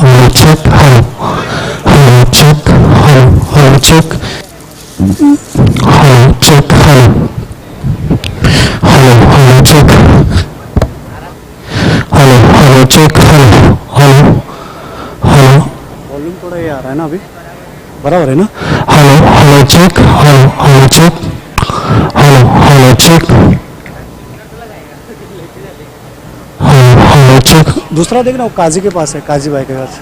Hello, check, hello. Hello, check, hello. Hello, check. Hello, check, hello. Hello, check. Hello, check, hello. Hello volume थोड़ा ये आ रहा है ना अभी बराबर है ना hello check hello check hello check hello check दूसरा देखना वो काजी के पास है काजी भाई के पास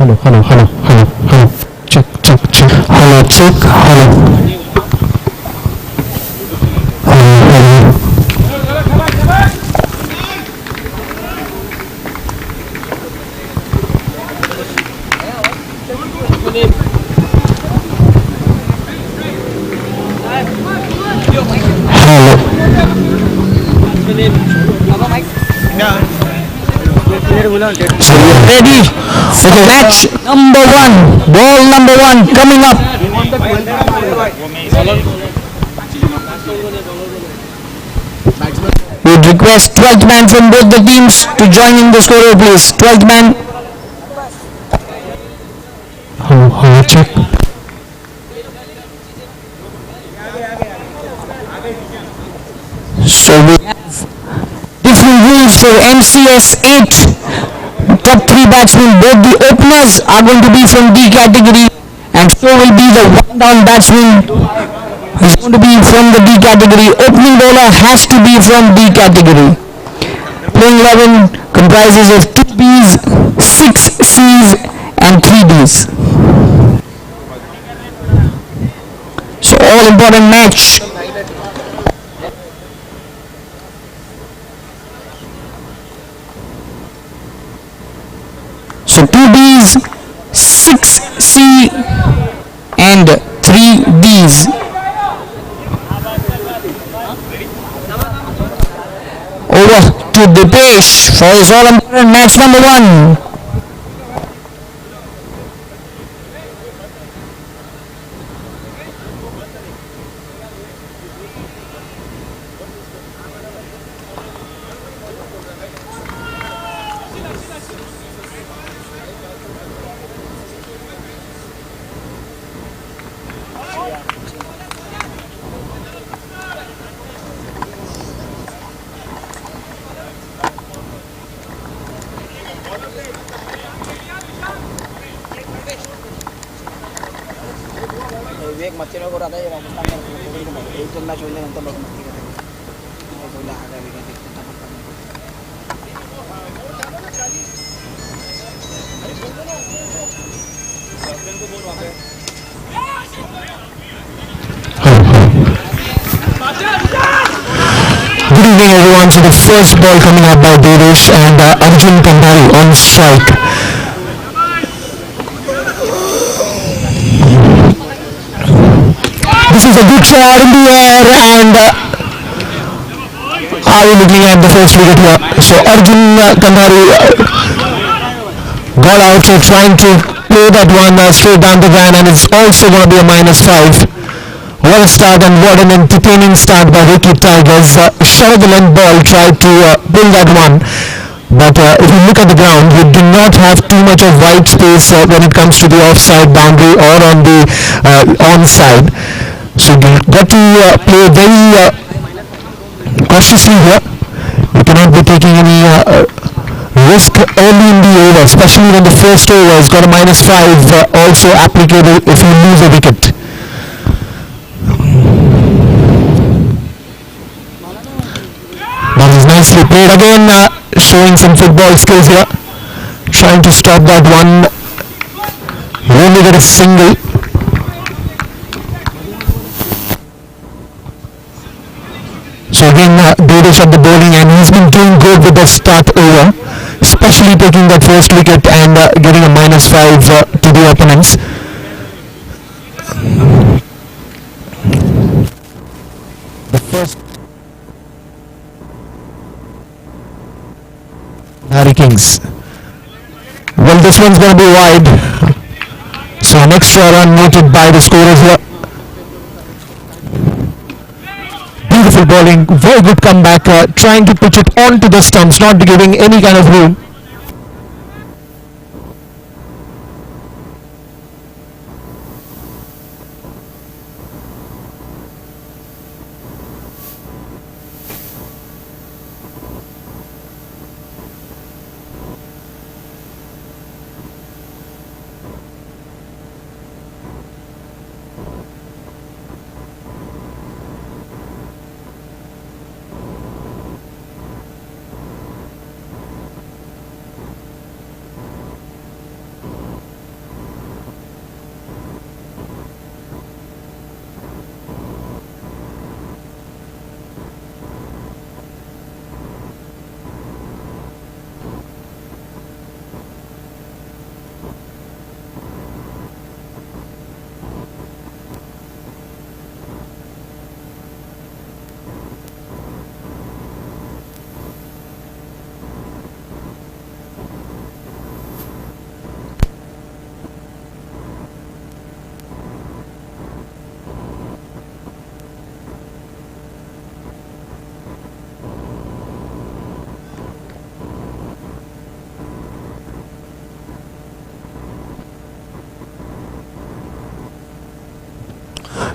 hello check hello check hello So we are ready for the match number one. Ball number one coming up. Would request 12th man from both the teams to join in the scorer, please. 12th man. Hello check So we have different rules for MCS 8. Top 3 batsmen, both the openers are going to be from D category and so will be the one down batsman is going to be from the D category. Opening bowler has to be from D category. Playing 11 comprises of 2 Bs, 6 Cs and 3 Ds. So all important match. So 2 Bs, 6 C and 3 Ds. Over to Dipesh for his all important match number 1. एक मच्छर को आता है राजस्थान में एक तो match होने नंतर बघ मस्ती करते पहिला हा काय wicket Good evening everyone. So the first ball coming up by Devesh and Arjun Kandhari on strike. This is a good shot in the air and are we looking at the first wicket here? So Arjun Kandhari got out, so trying to play that one straight down the ground, and it's also going to be a -5. What a start and what an entertaining start by Ricky Tigers. Shot of the length ball, tried to pull that one. But if you look at the ground, you do not have too much of white space when it comes to the offside boundary or on the onside. So you got to play very cautiously here. You cannot be taking any risk early in the over, especially when the first over has got a -5 also applicable if you lose a wicket. That is nicely played again, showing some football skills here. Trying to stop that one. You only get a single. So again, Devesh at the bowling, and he's been doing good with the start over, especially taking that first wicket and getting a -5 to the opponents. The first Harry Kings. Well, this one's going to be wide. So an extra run noted by the scorers here. Beautiful bowling, very good comeback, trying to pitch it onto the stumps, not giving any kind of room.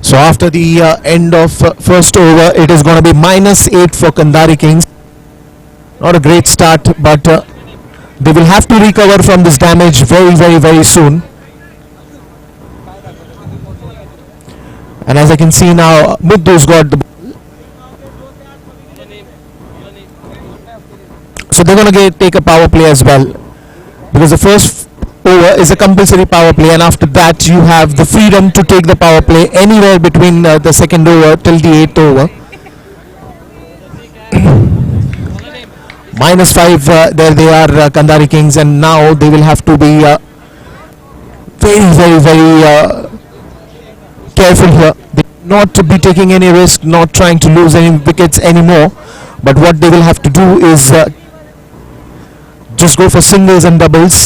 So after the end of first over, it is going to be -8 for Kandhari Kings. Not a great start, but they will have to recover from this damage very soon. And as I can see now, Muddu's got the ball. So they're going to take a power play as well, because the first over is a compulsory power play, and after that you have the freedom to take the power play anywhere between the second over till the 8th over. -5, there they are, Kandhari Kings, and now they will have to be very careful here. They not to be taking any risk, not trying to lose any wickets anymore, but what they will have to do is just go for singles and doubles,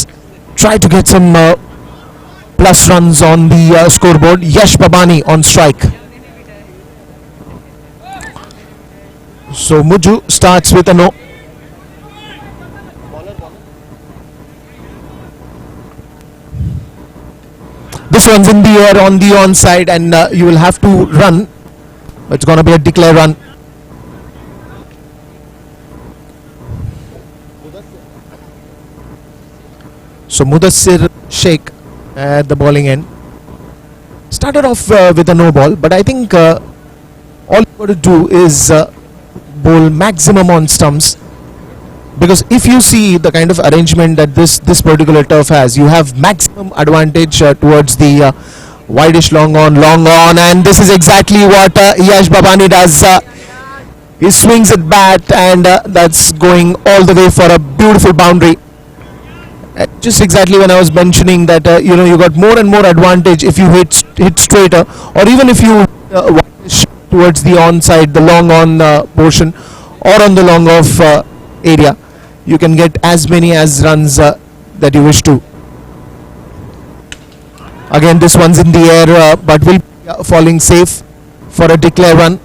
try to get some plus runs on the scoreboard. Yash Babani on strike. So Muju starts with a no. This one's in the air on the onside, and you will have to run. It's going to be a declare run. So Mudassir Sheikh at the bowling end. Started off with a no ball, but I think all you got to do is bowl maximum on stumps, because if you see the kind of arrangement that this particular turf has, you have maximum advantage towards the wideish long on, and this is exactly what Yash Babani does. He swings it bat, and that's going all the way for a beautiful boundary. Just exactly when I was mentioning that you got more and more advantage if you hit straighter, or even if you wideish towards the onside, the long on portion, or on the long off area, you can get as many as runs that you wish to. Again, this one's in the air, but will be falling safe for a declare run.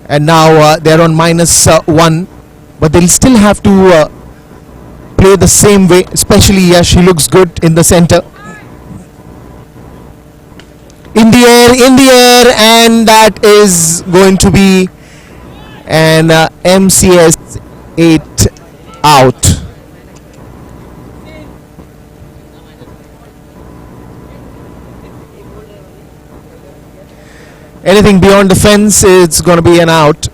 And now they're on -1, but they'll still have to play the same way, especially Yash. He looks good in the center. In the air, and that is going to be an MCS 8 out. Anything beyond the fence, it's going to be an out,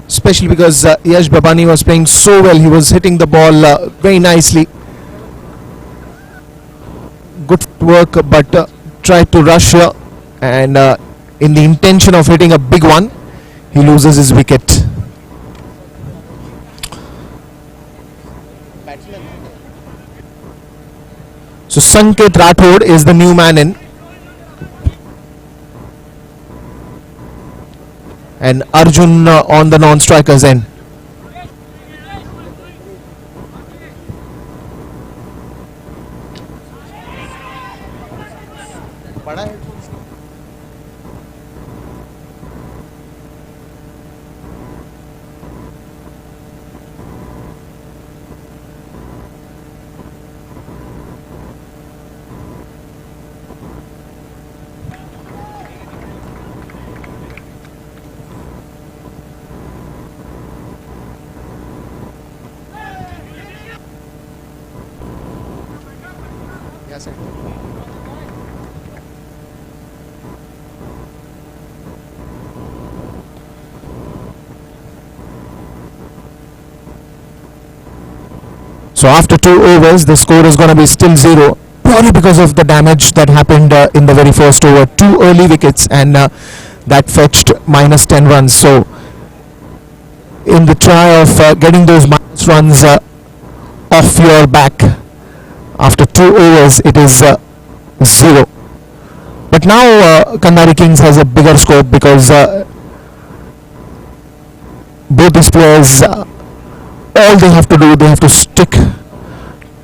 especially because Yash Babani was playing so well. He was hitting the ball very nicely. Good work, but tried to rush here, and in the intention of hitting a big one, he loses his wicket. So Sanket Rathod is the new man in, and Arjun on the non-strikers end. So after 2 overs, the score is going to be still 0, purely because of the damage that happened in the very first over. 2 early wickets, and that fetched -10 runs. So in the try of getting those minus runs off your back after 2 overs, it is 0. But now Kandari Kings has a bigger scope, because both these players, all they have to do, they have to stick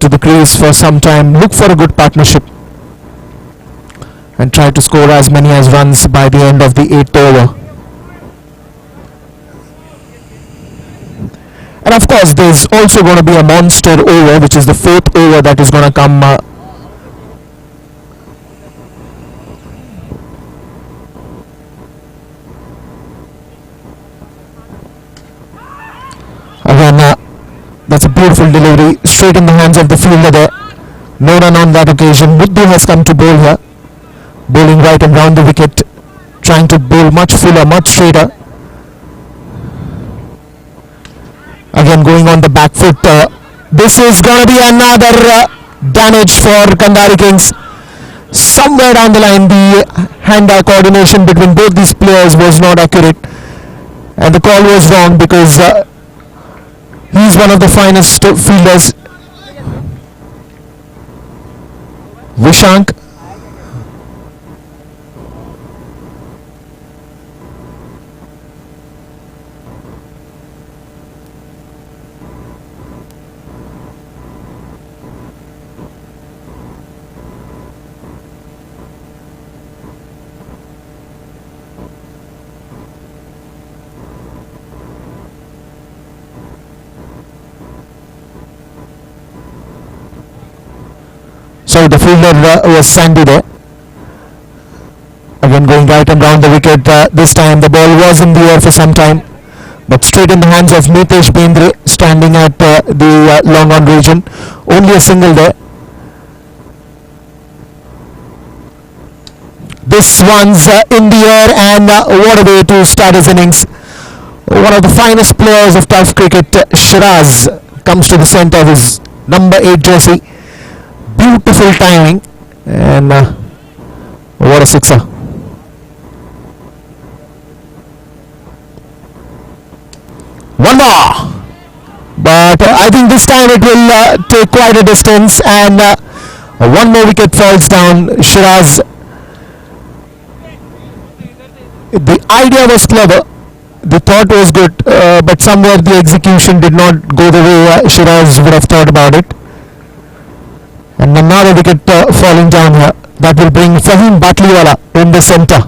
to the crease for some time, look for a good partnership, and try to score as many as runs by the end of the 8th over. And of course, there's also going to be a monster over, which is the 4th over that is going to come. Again, that's a beautiful delivery, straight in the hands of the fielder there. No run on that occasion. Muddu has come to bowl here, bowling right and round the wicket, trying to bowl much fuller, much straighter. Again, going on the back foot. This is going to be another damage for Kandari Kings. Somewhere down the line, the hand-eye coordination between both these players was not accurate, and the call was wrong, because he's one of the finest fielders. Vishank. So the fielder was Sandy there. Again, going right and round the wicket. This time the ball was in the air for some time, but straight in the hands of Mitesh Bendre standing at the long on region. Only a single there. This one's in the air, and what a way to start his innings. One of the finest players of tough cricket, Shiraz, comes to the centre of his number 8 jersey. Beautiful timing, and what a sixer. One more, but I think this time it will take quite a distance, and one more wicket falls down. Shiraz, the idea was clever, the thought was good, but somewhere the execution did not go the way Shiraz would have thought about it. And another wicket falling down here. That will bring Fahim Batliwala in the centre.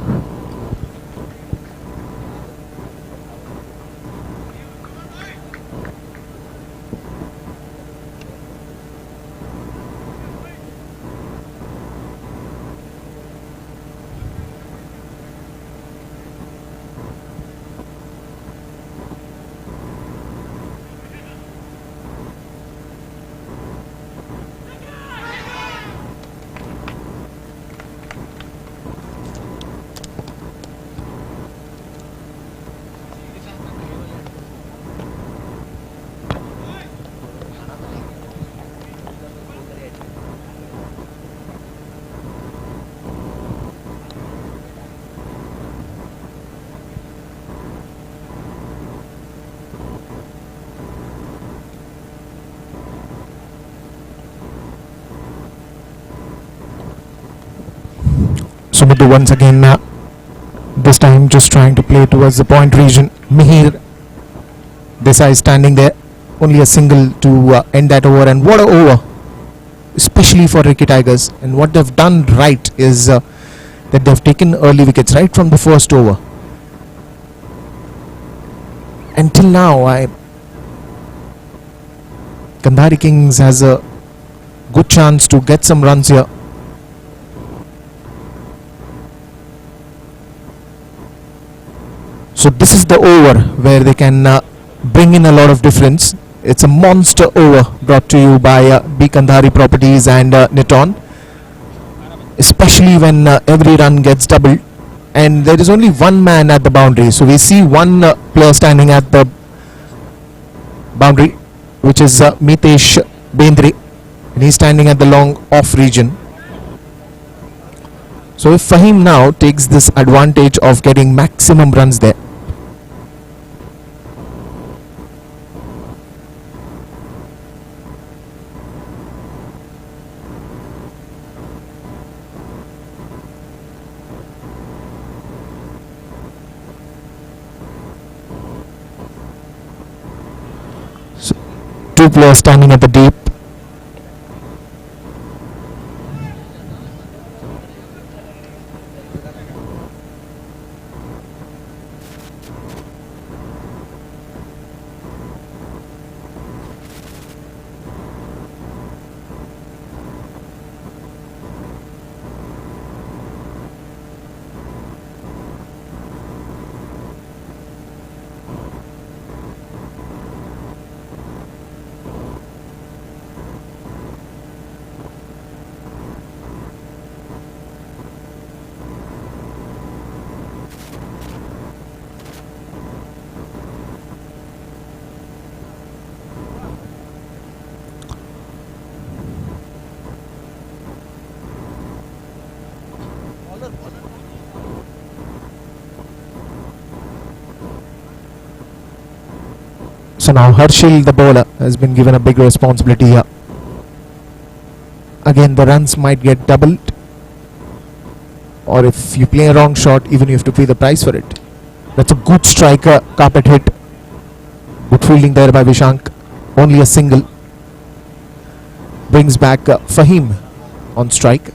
Sumudhu once again, this time just trying to play towards the point region. Mihir Desai standing there, only a single to end that over, and what a over, especially for Ricky Tigers. And what they've done right is that they've taken early wickets right from the first over. Until now, Kandhari Kings has a good chance to get some runs here. So this is the over where they can bring in a lot of difference. It's a monster over brought to you by B Kandhari Properties and Niton, especially when every run gets doubled and there is only one man at the boundary. So we see one player standing at the boundary, which is Mitesh Bendre, and he's standing at the long off region. So if Fahim now takes this advantage of getting maximum runs there, two players standing at the deep. So now Harshil, the bowler, has been given a big responsibility here. Again, the runs might get doubled, or if you play a wrong shot, even you have to pay the price for it. That's a good striker, carpet hit. Good fielding there by Vishank. Only a single. Brings back Fahim on strike.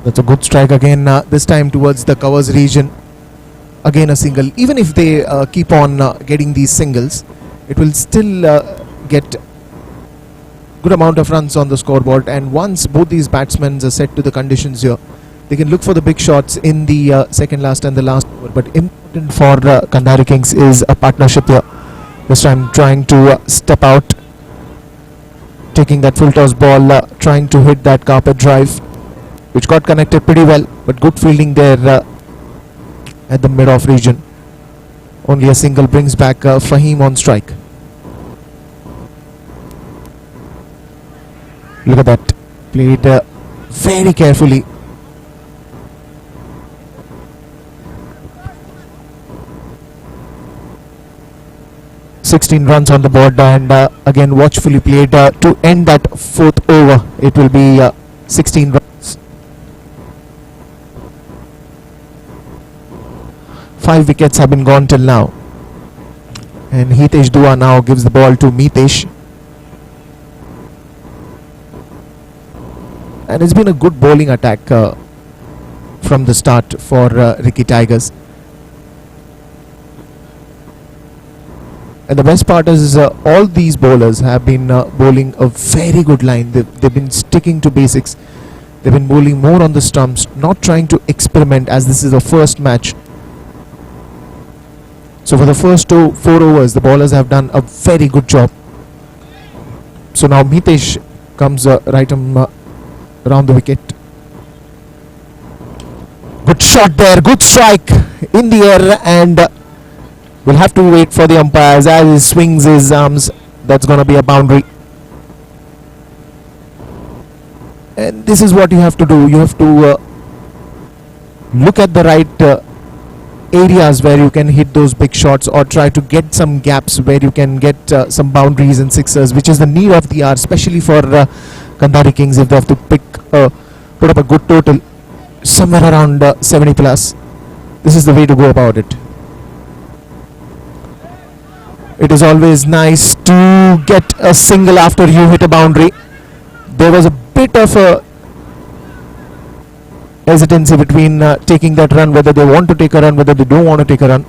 That's a good strike again, this time towards the covers region. Again a single. Even if they keep on getting these singles, it will still get good amount of runs on the scoreboard. And once both these batsmen are set to the conditions here, they can look for the big shots in the second last and the last over. But important for Kandahari Kings is a partnership here. This time trying to step out, taking that full toss ball, trying to hit that carpet drive, which got connected pretty well, but good fielding there at the mid-off region. Only a single brings back Fahim on strike. Look at that, played very carefully. Runs on the board, and again watchfully played to end that fourth over. It will be 16 runs. 5 wickets have been gone till now, and Hitesh Dua now gives the ball to Mitesh. And it's been a good bowling attack from the start for Ricky Tigers. And the best part is all these bowlers have been bowling a very good line. They've been sticking to basics. They've been bowling more on the stumps, not trying to experiment, as this is the first match. So for the first 4 overs, the bowlers have done a very good job. So now Mitesh comes right around the wicket. Good shot there, good strike in the air, and we'll have to wait for the umpires as he swings his arms. That's going to be a boundary. And this is what you have to do. You have to look at the right areas where you can hit those big shots, or try to get some gaps where you can get some boundaries and sixers, which is the need of the hour, especially for Kandahari Kings, if they have to put up a good total somewhere around 70 plus. This is the way to go about it. It is always nice to get a single after you hit a boundary. There was a bit of a hesitancy between taking that run, whether they want to take a run, whether they don't want to take a run.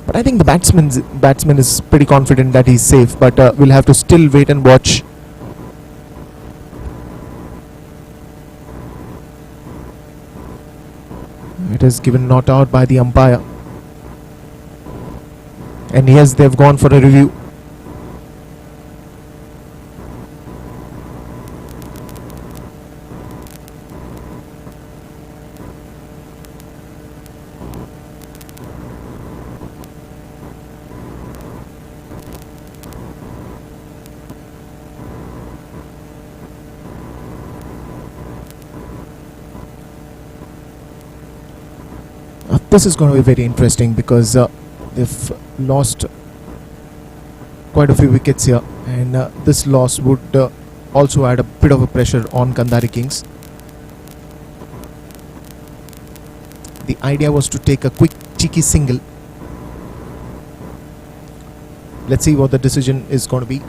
But I think the batsman is pretty confident that he's safe, but we'll have to still wait and watch. It is given not out by the umpire. And yes, they've gone for a review. This is going to be very interesting because they've lost quite a few wickets here, and this loss would also add a bit of a pressure on Kandahari Kings. The idea was to take a quick cheeky single. Let's see what the decision is going to be.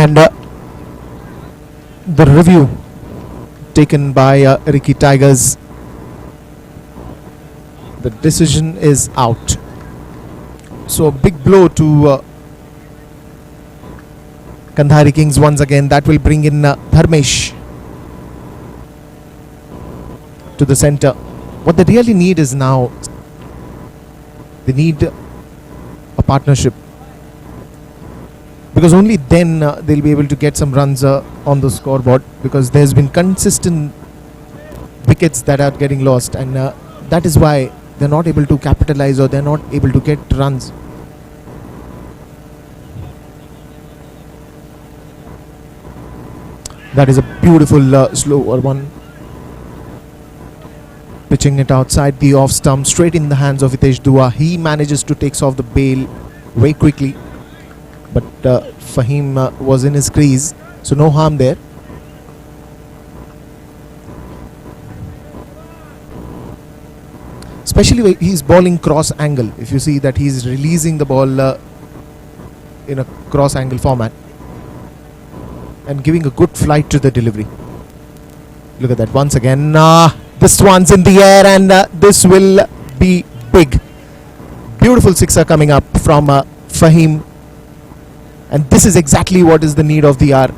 and the review taken by Ricky Tigers. The decision is out. So a big blow to Kandhari Kings once again. That will bring in Dharmesh to the center. What they really need is now, they need a partnership, because only then they'll be able to get some runs on the scoreboard, because there's been consistent wickets that are getting lost, and that is why they're not able to capitalize, or they're not able to get runs. That is a beautiful slower one. Pitching it outside the off stump, straight in the hands of Hitesh Dua. He manages to take off the bail very quickly, but Fahim was in his crease, so no harm there. Especially when he's bowling cross angle. If you see that he's releasing the ball in a cross angle format and giving a good flight to the delivery. Look at that once again. This one's in the air, and this will be big. Beautiful sixer coming up from Fahim, and this is exactly what is the need of the hour.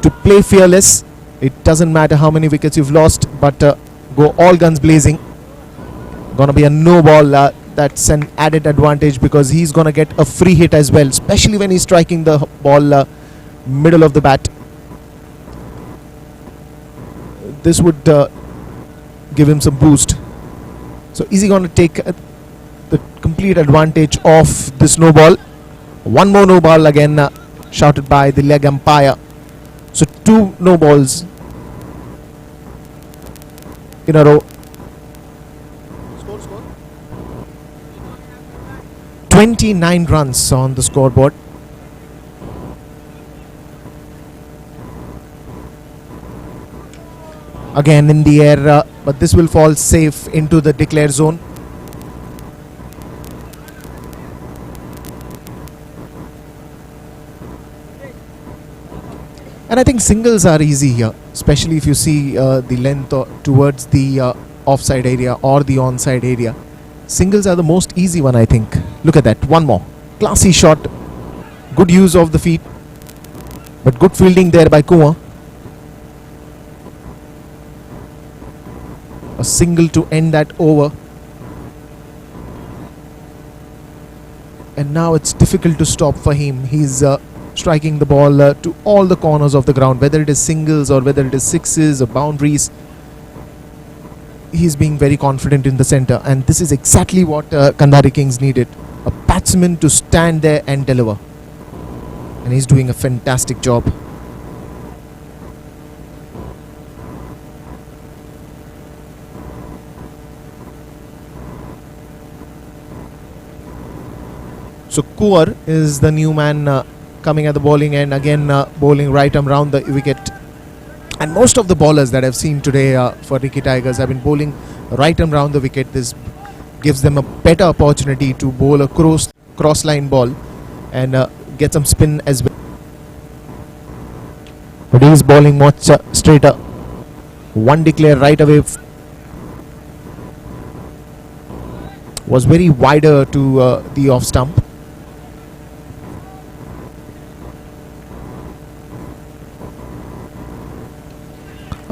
To play fearless. It doesn't matter how many wickets you've lost, but go all guns blazing. Gonna be a no ball. That's an added advantage, because he's gonna get a free hit as well, especially when he's striking the ball middle of the bat. This would give him some boost. So is he going to take the complete advantage of this no ball? One more no ball again shouted by the leg umpire. So 2 no balls in a row. Score. 29 runs on the scoreboard. Again in the air, but this will fall safe into the declare zone. And I think singles are easy here, especially if you see the length towards the offside area or the onside area. Singles are the most easy one, I think. Look at that, one more. Classy shot, good use of the feet, but good fielding there by Kumar. A single to end that over. And now it's difficult to stop for him. He's striking the ball to all the corners of the ground, whether it is singles or whether it is sixes or boundaries. He's being very confident in the center, and this is exactly what Kandhari Kings needed. A batsman to stand there and deliver. And he's doing a fantastic job. So Kuwar is the new man coming at the bowling end, again bowling right arm round the wicket. And most of the bowlers that I've seen today for Ricky Tigers have been bowling right arm round the wicket. This gives them a better opportunity to bowl a cross line ball and get some spin as well. But he's bowling much straighter. One declare right away was very wider to the off stump.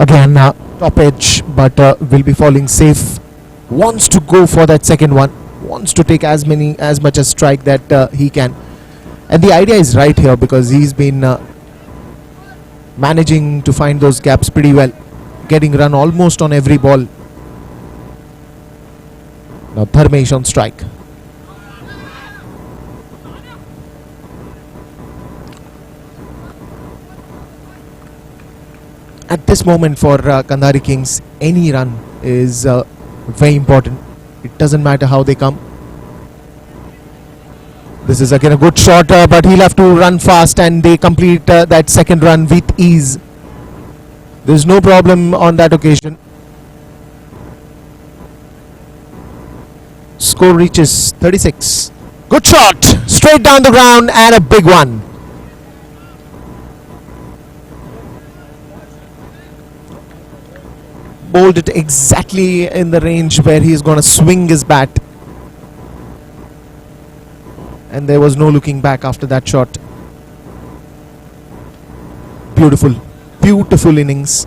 Again top edge, but will be falling safe. Wants to go for that second one. Wants to take as much as strike that he can. And the idea is right here, because he's been managing to find those gaps pretty well, getting run almost on every ball. Now Dharmesh on strike. At this moment for Kandhari Kings, any run is very important. It doesn't matter how they come. This is again a good shot, but he'll have to run fast, and they complete that second run with ease. There's no problem on that occasion. Score reaches 36. Good shot, straight down the ground, and a big one. bowled it exactly in the range where he is going to swing his bat. And there was no looking back after that shot. Beautiful, beautiful innings.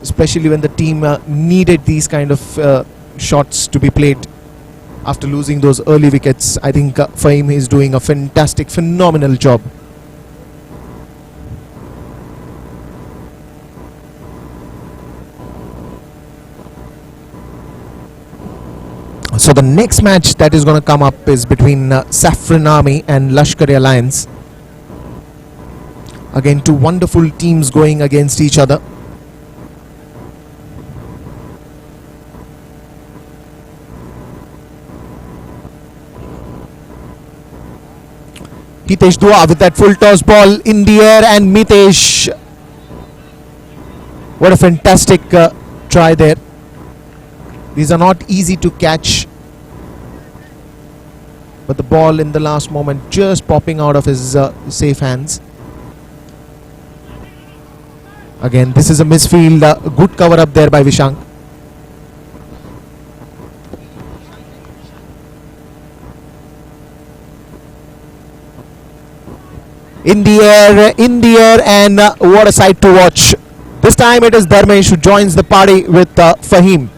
Especially when the team needed these kind of shots to be played after losing those early wickets. I think Fahim is doing a fantastic, phenomenal job. So the next match that is going to come up is between Saffron Army and Lashkar Alliance. Again, two wonderful teams going against each other. Hitesh Dua with that full toss ball in the air, and Mitesh. What a fantastic try there. These are not easy to catch. But the ball in the last moment just popping out of his safe hands. Again, this is a misfield. Good cover up there by Vishank. In the air, and what a sight to watch. This time it is Dharmesh who joins the party with Fahim.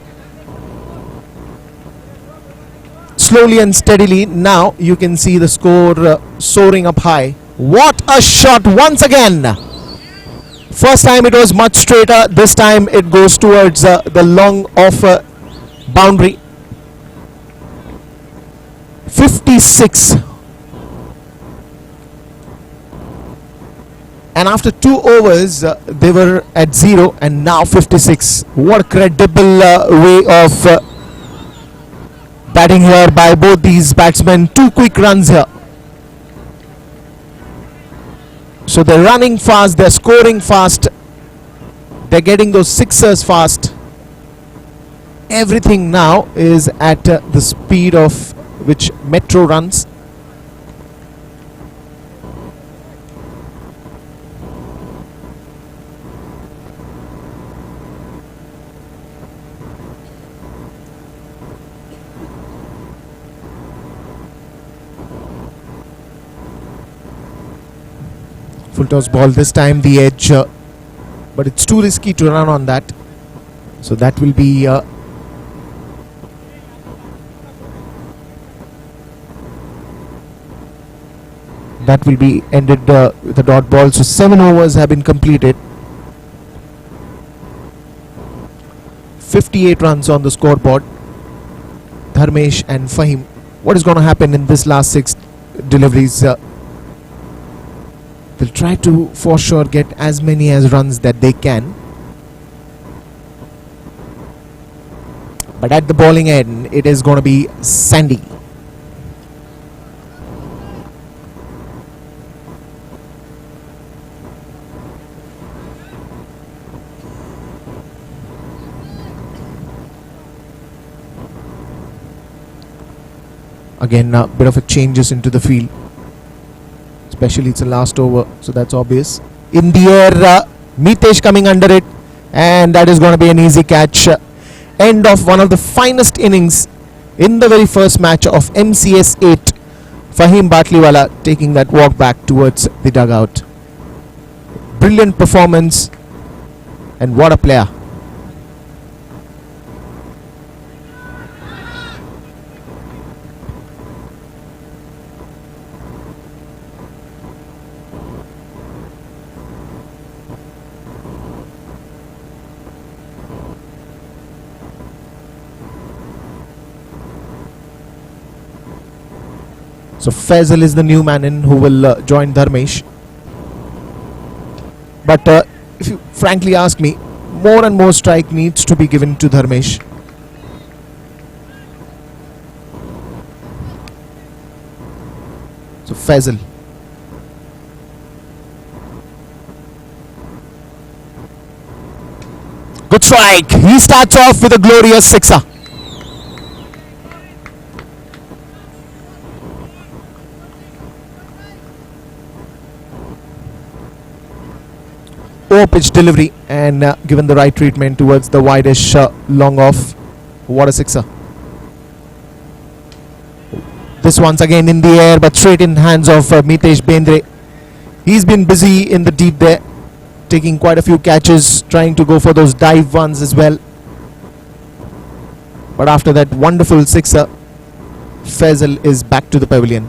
Slowly and steadily, now you can see the score soaring up high. What a shot once again. First time it was much straighter. This time it goes towards the long off boundary. 56. And after 2 overs, they were at 0, and now 56. What a credible way of batting here by both these batsmen. 2 quick runs here. So they're running fast, they're scoring fast, they're getting those sixers fast. Everything now is at the speed of which Metro runs. Full toss ball, this time the edge, but it's too risky to run on that. So that will be ended with a dot ball. So 7 overs have been completed. 58 runs on the scoreboard. Dharmesh and Fahim. What is going to happen in this last 6 deliveries? They'll try to for sure get as many as runs that they can. But at the bowling end, it is going to be Sandy. Again, a bit of a changes into the field. Especially it's the last over, so that's obvious. In the air, Mitesh coming under it, and that is going to be an easy catch. End of one of the finest innings in the very first match of MCS 8. Fahim Batliwala taking that walk back towards the dugout. Brilliant performance, and what a player. So Faisal is the new man in who will join Dharmesh. But if you frankly ask me, more and more strike needs to be given to Dharmesh. So Faisal. Good strike. He starts off with a glorious sixer. slow pitch delivery and given the right treatment towards the wideish long off. What a sixer. This once again in the air but straight in hands of Mitesh Bendre. He's been busy in the deep there, taking quite a few catches, trying to go for those dive ones as well. But after that wonderful sixer, Faisal is back to the pavilion.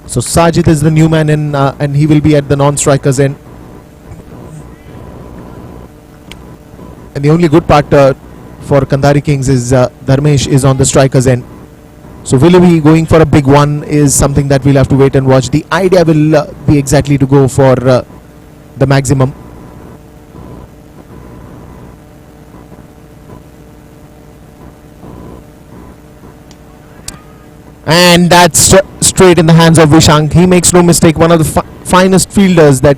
So Sajid is the new man in and he will be at the non-strikers end. And the only good part for Kandari Kings is Dharmesh is on the strikers end. So will he be going for a big one is something that we'll have to wait and watch. The idea will be exactly to go for the maximum. And that's straight in the hands of Vishank. He makes no mistake, one of the finest fielders that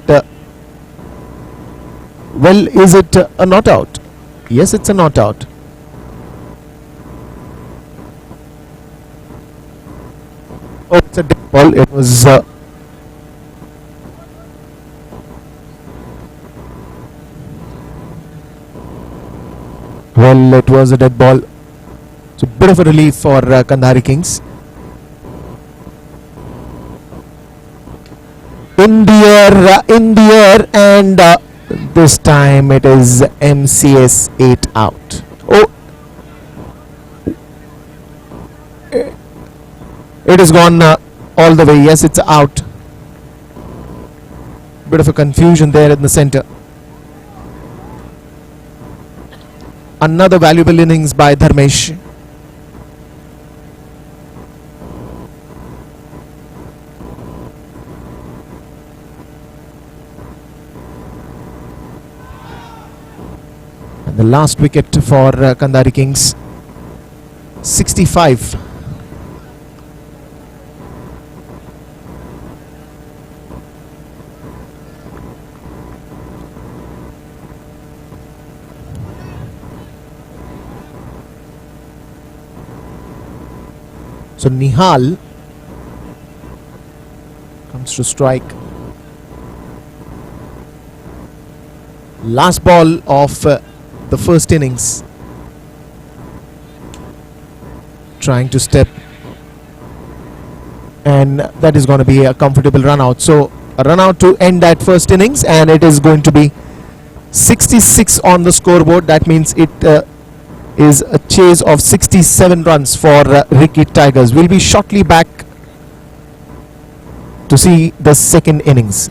well, is it a not out? Yes, it's a not out. Oh, it's a dead ball. It was well, it was a dead ball. So bit of a relief for Kandari Kings. In the air, and this time it is MCS 8 out. Oh, it has gone all the way. Yes, it's out. Bit of a confusion there in the center. Another valuable innings by Dharmesh. The last wicket for Kandari Kings, 65. So Nihal comes to strike. Last ball of the first innings, trying to step, and that is going to be a comfortable run out. So a run out to end that first innings, and it is going to be 66 on the scoreboard. That means it is a chase of 67 runs for Ricky Tigers. We'll be shortly back to see the second innings.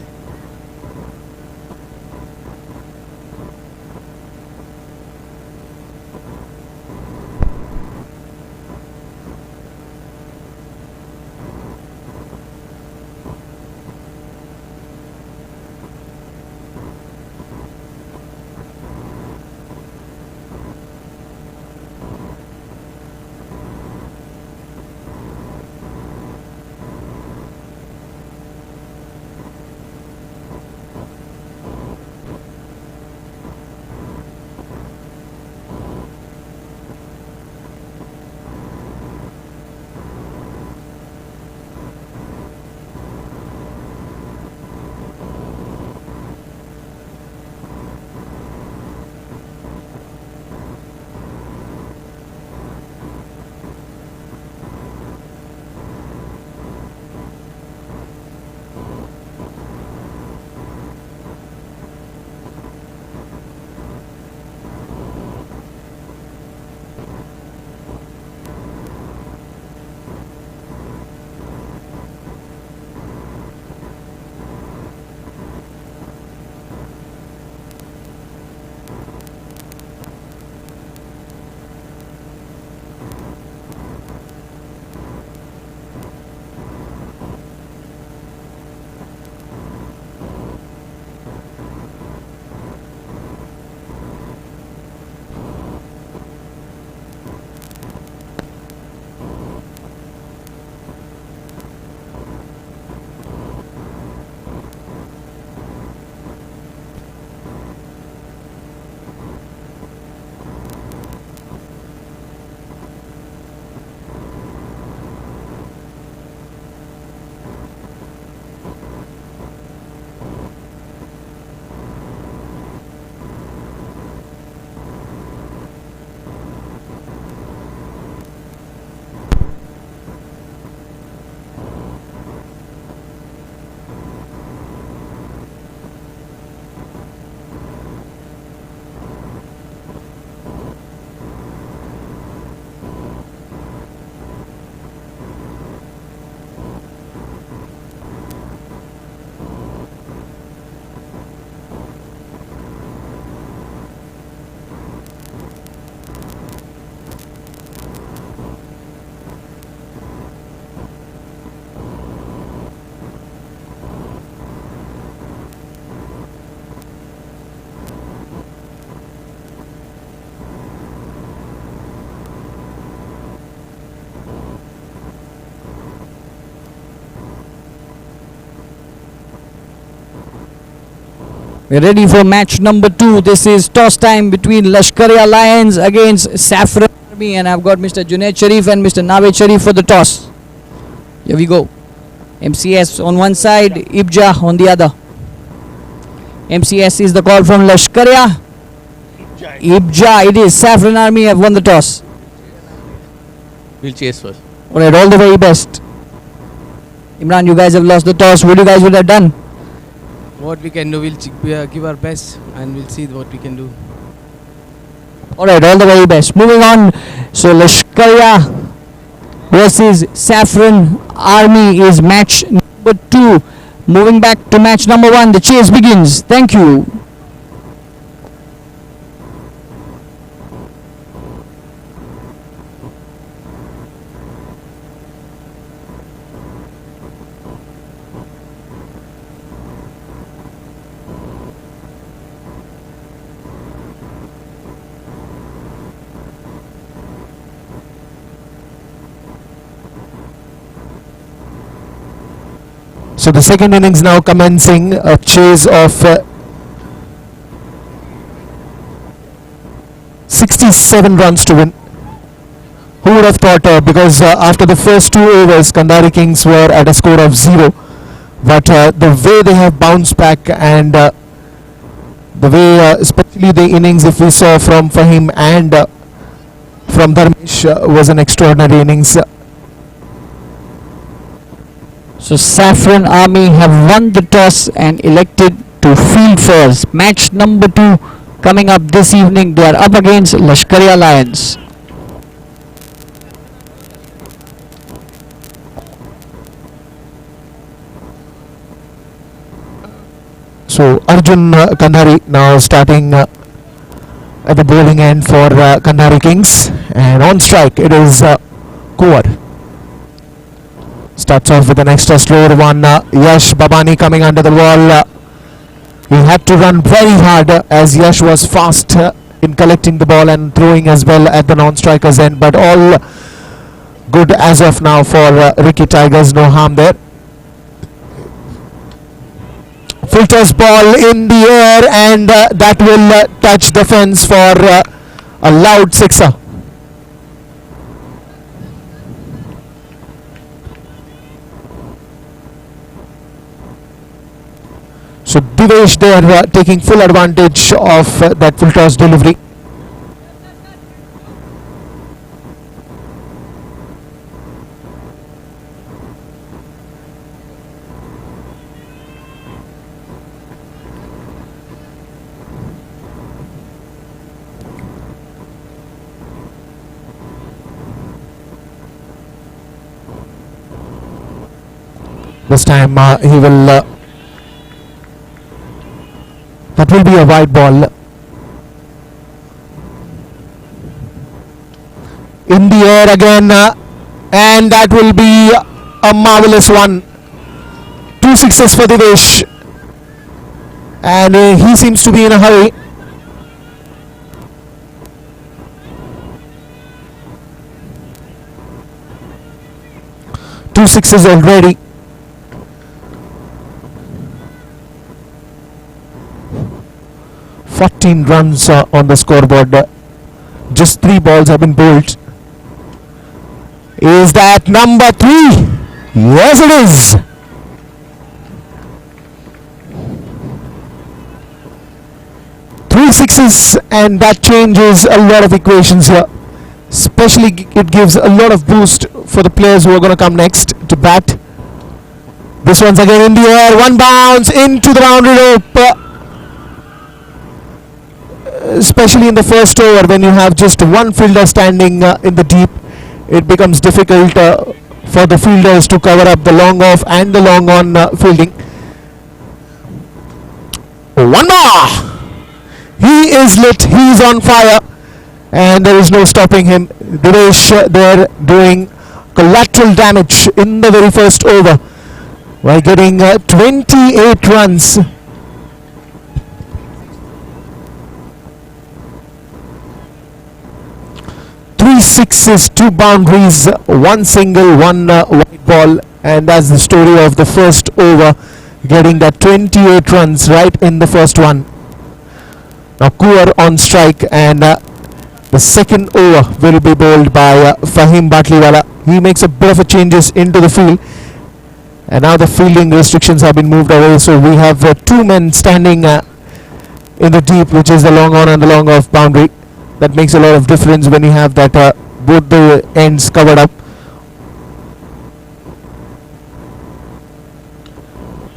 We're ready for match number 2. This is toss time between Lashkaria Lions against Saffron Army, and I've got Mr. Junaid Sharif and Mr. Naved Sharif for the toss. Here we go. MCS on one side, Ibja on the other. MCS is the call from Lashkaria. Ibja, it is. Saffron Army have won the toss. We'll chase first. Alright, all the very best. Imran, you guys have lost the toss. What you guys would have done? What we can do, we'll give our best and we'll see what we can do. Alright, all the very best. Moving on. So Lashkaria versus Saffron Army is match number 2. Moving back to match number 1. The chase begins. Thank you. So the second innings now commencing, a chase of 67 runs to win. Who would have thought, because after the first 2 overs Kandari Kings were at a score of 0, but the way they have bounced back and the way especially the innings if we saw from Fahim and from Dharmesh was an extraordinary innings. So Saffron Army have won the toss and elected to field first. Match number 2 coming up this evening. They are up against Lashkaria Lions. So Arjun Kandari now starting at the bowling end for Kandari Kings, and on strike it is Kuwar. Starts off with an extra slower one. Yash Babani coming under the wall. He had to run very hard as Yash was fast in collecting the ball and throwing as well at the non-striker's end, but all good as of now for Ricky Tigers, no harm there. Filters ball in the air, and that will touch the fence for a loud sixer. So Divesh there taking full advantage of that full toss delivery. This time he will that will be a wide ball. In the air again, and that will be a marvelous one. 2 sixes for Divesh, and he seems to be in a hurry. Two sixes already. Runs on the scoreboard. Just 3 balls have been bowled. Is that number 3? Yes, it is. Three sixes, and that changes a lot of equations here. Especially it gives a lot of boost for the players who are going to come next to bat. This one's again in the air. One bounce into the boundary rope. Especially in the first over, when you have just one fielder standing in the deep, it becomes difficult for the fielders to cover up the long off and the long on fielding. One more! He is lit, he is on fire, and there is no stopping him. Divesh there doing collateral damage in the very first over by getting 28 runs. Three sixes, 2 boundaries, 1 single, 1 white ball, and that's the story of the first over. getting that 28 runs right in the first one. Now Kuar on strike, and the second over will be bowled by Fahim Batliwala. He makes a bit of a changes into the field, and now the fielding restrictions have been moved away, so we have two men standing in the deep, which is the long on and the long off boundary. That makes a lot of difference when you have that both the ends covered up.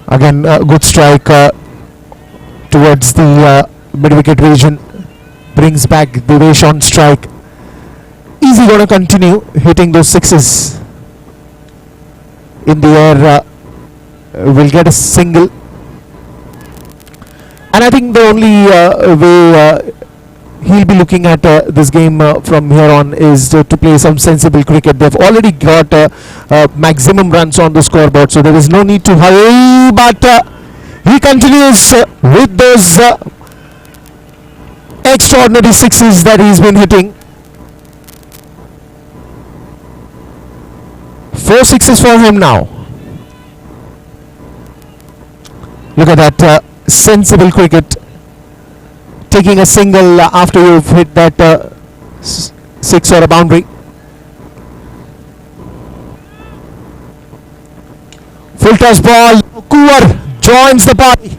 Again, good strike towards the mid-wicket region. Brings back Devesh on strike. Is he going to continue hitting those sixes in the air? Will get a single. And I think the only way he'll be looking at this game from here on is to play some sensible cricket. They've already got maximum runs on the scoreboard, so there is no need to hurry, but he continues with those extraordinary sixes that he's been hitting. 4 sixes for him now. Look at that sensible cricket. Taking a single after you've hit that six or a boundary. Full toss ball. Kuar joins the party.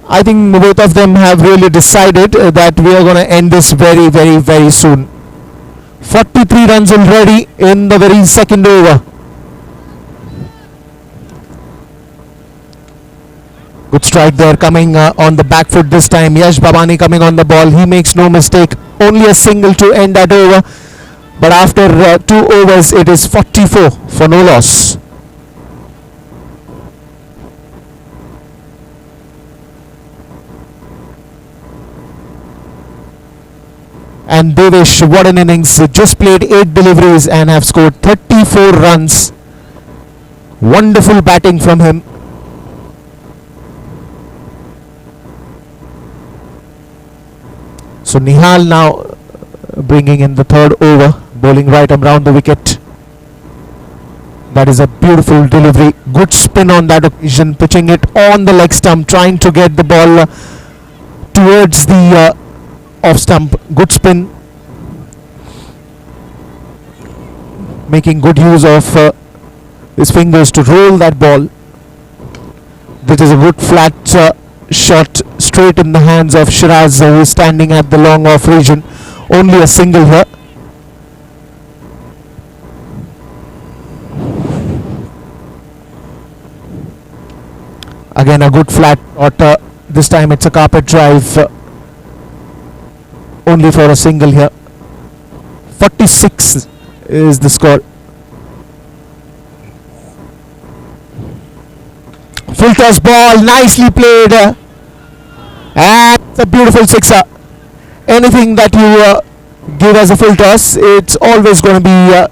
I think both of them have really decided that we are going to end this very, very, very soon. 43 runs already in the very second over. Good strike there, coming on the back foot this time. Yash Babani coming on the ball. He makes no mistake. Only a single to end that over. But after 2 overs, it is 44 for no loss. And Devesh, what an innings. Just played 8 deliveries and have scored 34 runs. Wonderful batting from him. So Nihal now bringing in the third over, bowling right around the wicket. That is a beautiful delivery. Good spin on that occasion, pitching it on the leg stump, trying to get the ball towards the off stump. Good spin. Making good use of his fingers to roll that ball. This is a good flat shot straight in the hands of Shiraz, who is standing at the long off region. Only a single here. Again a good flat shot. This time it's a carpet drive. Only for a single here. 46 is the score. Full toss ball, nicely played, and it's a beautiful sixer. Anything that you give as a full toss, it's always going to be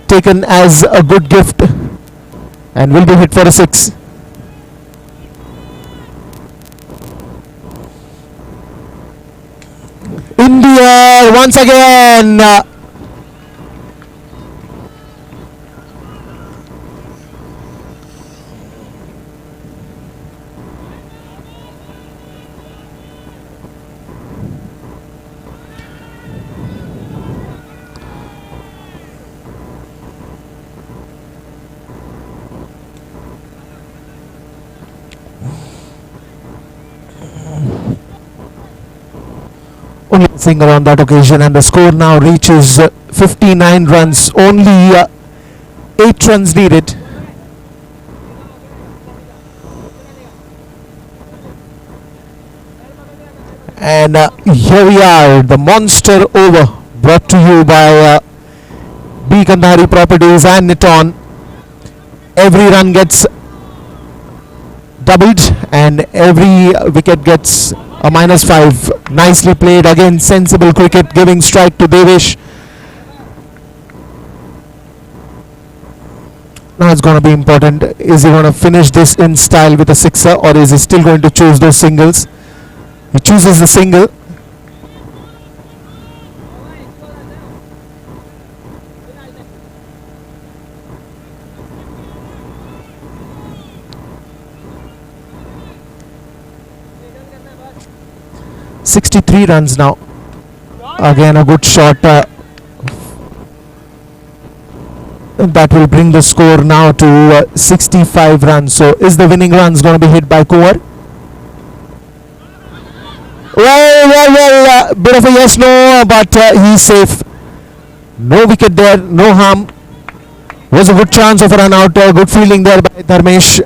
taken as a good gift and will be hit for a 6. India once again. Only a single on that occasion, and the score now reaches 59 runs. Only 8 runs needed. And here we are, the monster over, brought to you by B. Kandhari Properties and Niton. Every run gets doubled and every wicket gets a -5. Nicely played again, sensible cricket, giving strike to Devesh. Now it's going to be important. Is he going to finish this in style with a sixer, or is he still going to choose those singles? He chooses the single. 63 runs now. Again a good shot. That will bring the score now to 65 runs. So is the winning runs going to be hit by Kumar? Well, bit of a yes, no, but he's safe. No wicket there, no harm. Was a good chance of a run out, good fielding there by Dharmesh.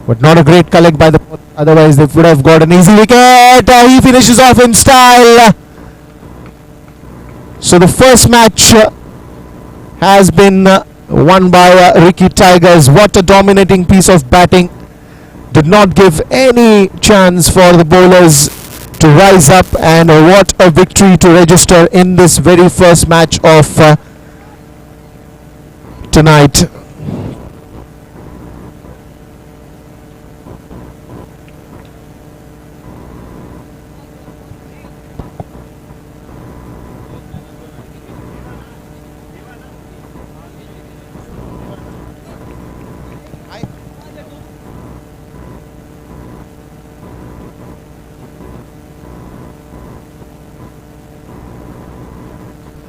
But not a great collect by the ball. Otherwise they would have got an easy wicket. He finishes off in style. So the first match has been won by Ricky Tigers. What a dominating piece of batting. Did not give any chance for the bowlers to rise up, and what a victory to register in this very first match of tonight.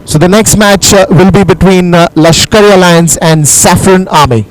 So the next match will be between Lashkari Alliance and Saffron Army.